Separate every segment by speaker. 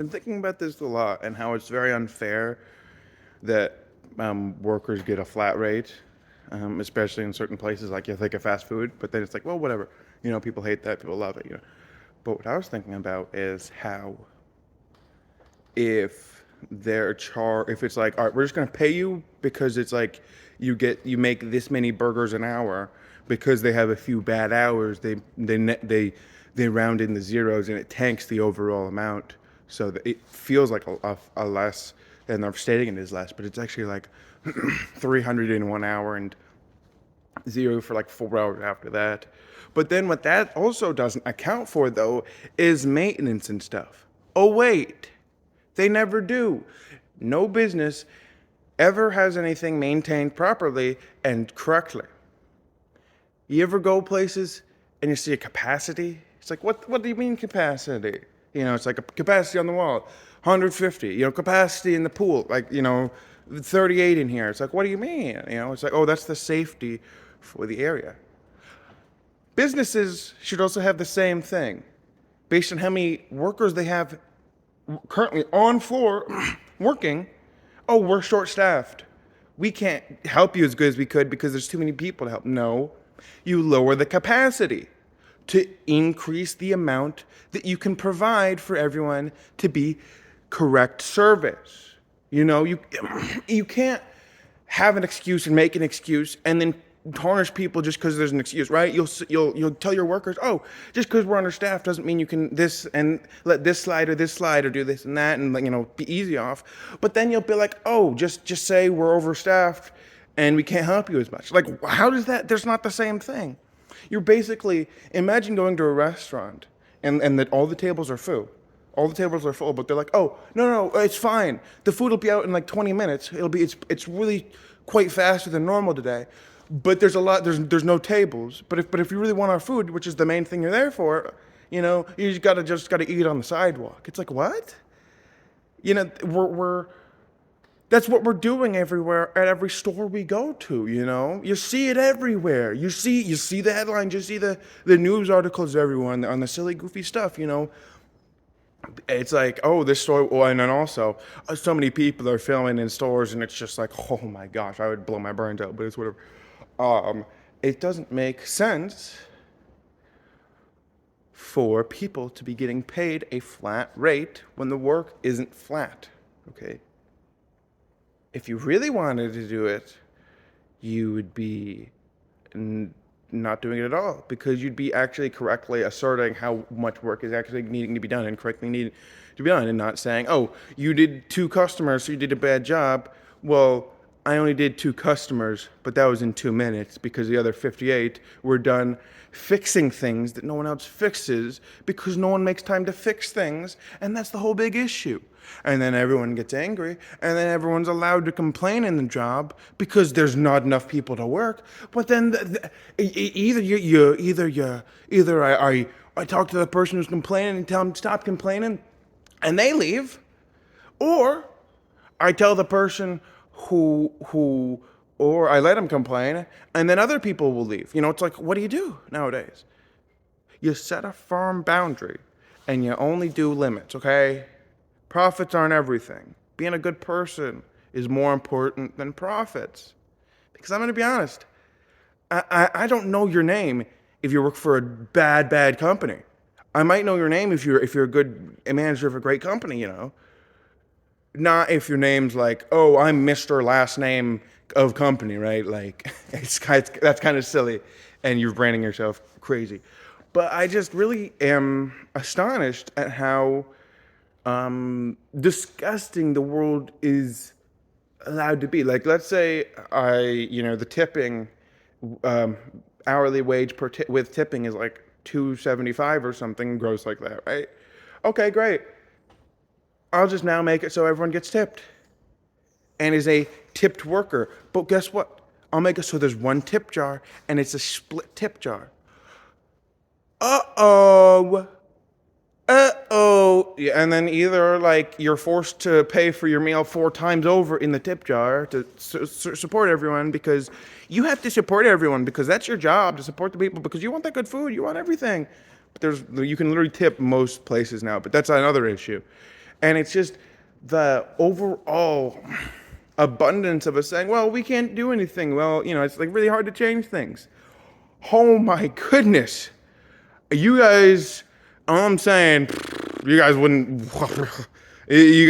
Speaker 1: Been thinking about this a lot and how it's very unfair that workers get a flat rate, especially in certain places like you think of fast food. But then it's like, well, whatever. People hate that, people love it. But what I was thinking about is how if if it's like, all right, we're just gonna pay you because it's like you make this many burgers an hour because they have a few bad hours. They round in the zeros and it tanks the overall amount, so that it feels like a less, and they're stating it as less, but it's actually like 300 in 1 hour and zero for like 4 hours after that. But then what that also doesn't account for though is maintenance and stuff. Oh wait, they never do. No business ever has anything maintained properly and correctly. You ever go places and you see a capacity? It's like, what do you mean capacity? It's like a capacity on the wall, 150. Capacity in the pool, like 38 in here. It's like, what do you mean? It's like, oh, that's the safety for the area. Businesses should also have the same thing, based on how many workers they have currently on floor working. Oh, we're short staffed. We can't help you as good as we could because there's too many people to help. No, you lower the capacity to increase the amount that you can provide for everyone to be correct service. You can't have an excuse and make an excuse and then tarnish people just because there's an excuse, right? You'll tell your workers, oh, just because we're understaffed doesn't mean you can this and let this slide or do this and that and be easy off. But then you'll be like, oh, just say we're overstaffed and we can't help you as much. Like, how does that? There's not the same thing. You're basically, imagine going to a restaurant and that all the tables are full. All the tables are full, but they're like, oh, no, it's fine. The food will be out in like 20 minutes. It's really quite faster than normal today. But there's no tables. But if you really want our food, which is the main thing you're there for, you just gotta eat on the sidewalk. It's like, what? We're that's what we're doing everywhere at every store we go to. You see it everywhere. You see the headlines, you see the news articles everywhere on the silly goofy stuff. It's like, oh, this store. Oh, and then also so many people are filming in stores, and it's just like, oh my gosh, I would blow my brains out, but it's whatever. It doesn't make sense for people to be getting paid a flat rate when the work isn't flat. Okay. If you really wanted to do it, you would be not doing it at all, because you'd be actually correctly asserting how much work is actually needing to be done and correctly needed to be done, and not saying, oh, you did 2 customers, so you did a bad job. Well, I only did 2 customers, but that was in 2 minutes because the other 58 were done fixing things that no one else fixes because no one makes time to fix things, and that's the whole big issue. And then everyone gets angry, and then everyone's allowed to complain in the job because there's not enough people to work. But then either I talk to the person who's complaining and tell them to stop complaining, and they leave, or I tell the person who or I let them complain, and then other people will leave. It's like, what do you do nowadays? You set a firm boundary, and you only do limits, okay? Profits aren't everything. Being a good person is more important than profits. Because I'm going to be honest, I don't know your name if you work for a bad company. I might know your name if you're a good manager of a great company. Not if your name's like, oh, I'm Mr. Last Name of Company, right? Like, that's kind of silly, and you're branding yourself crazy. But I just really am astonished at how disgusting the world is allowed to be. Like, let's say the tipping, hourly wage with tipping is like $2.75 or something gross like that, right? Okay, great. I'll just now make it so everyone gets tipped and is a tipped worker. But guess what? I'll make it so there's one tip jar and it's a split tip jar. Uh-oh. Uh-oh. Yeah, and then either like you're forced to pay for your meal 4 times over in the tip jar to support everyone, because you have to support everyone because that's your job, to support the people, because you want that good food, you want everything. But you can literally tip most places now, but that's another issue. And it's just the overall abundance of us saying, well, we can't do anything. Well, it's like really hard to change things. Oh my goodness. You guys, all I'm saying, you guys wouldn't, you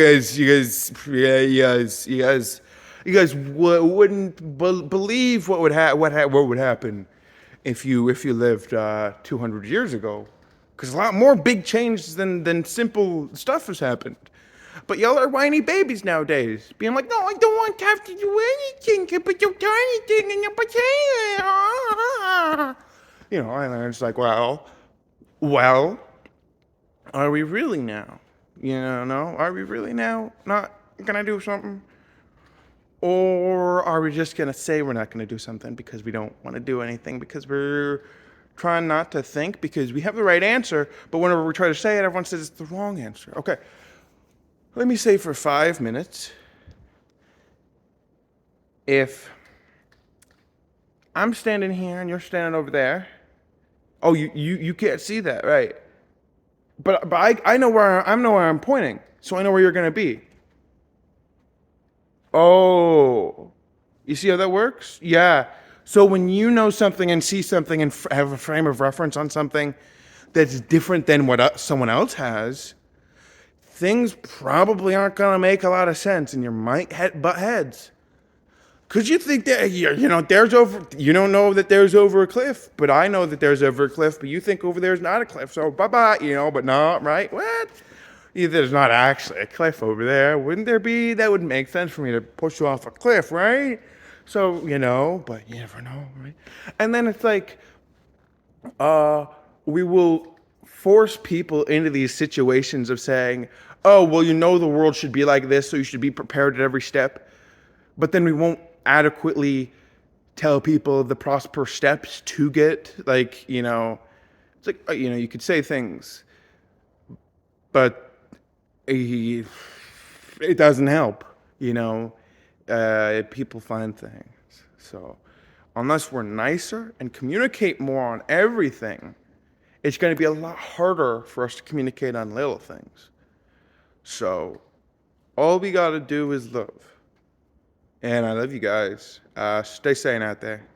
Speaker 1: guys wouldn't believe what would happen if you lived 200 years ago, because a lot more big change than simple stuff has happened. But y'all are whiny babies nowadays, being like, no, I don't want to have to do anything, but you tiny thing in your potato. And it's like, well, are we really now? No, are we really now not gonna do something? Or are we just gonna say we're not gonna do something because we don't want to do anything, because we're trying not to think because we have the right answer, but whenever we try to say it, everyone says it's the wrong answer. Okay, let me say for 5 minutes, if I'm standing here and you're standing over there, oh, you can't see that, right? But I know where I'm pointing, so I know where you're gonna be. Oh, you see how that works? Yeah. So when you know something and see something and have a frame of reference on something that's different than what someone else has, things probably aren't gonna make a lot of sense, and you might butt heads. Cause you think that you don't know that there's over a cliff, but I know that there's over a cliff, but you think over there's not a cliff, so bye bye, but no, right? What? There's not actually a cliff over there. Wouldn't there be? That would make sense for me to push you off a cliff, right? So, but you never know, right? And then it's like, we will force people into these situations of saying, oh, well, the world should be like this, so you should be prepared at every step. But then we won't adequately tell people the proper steps to get, it's like, you could say things, but it doesn't help, people find things. So unless we're nicer and communicate more on everything, it's going to be a lot harder for us to communicate on little things. So all we got to do is love. And I love you guys. Stay sane out there.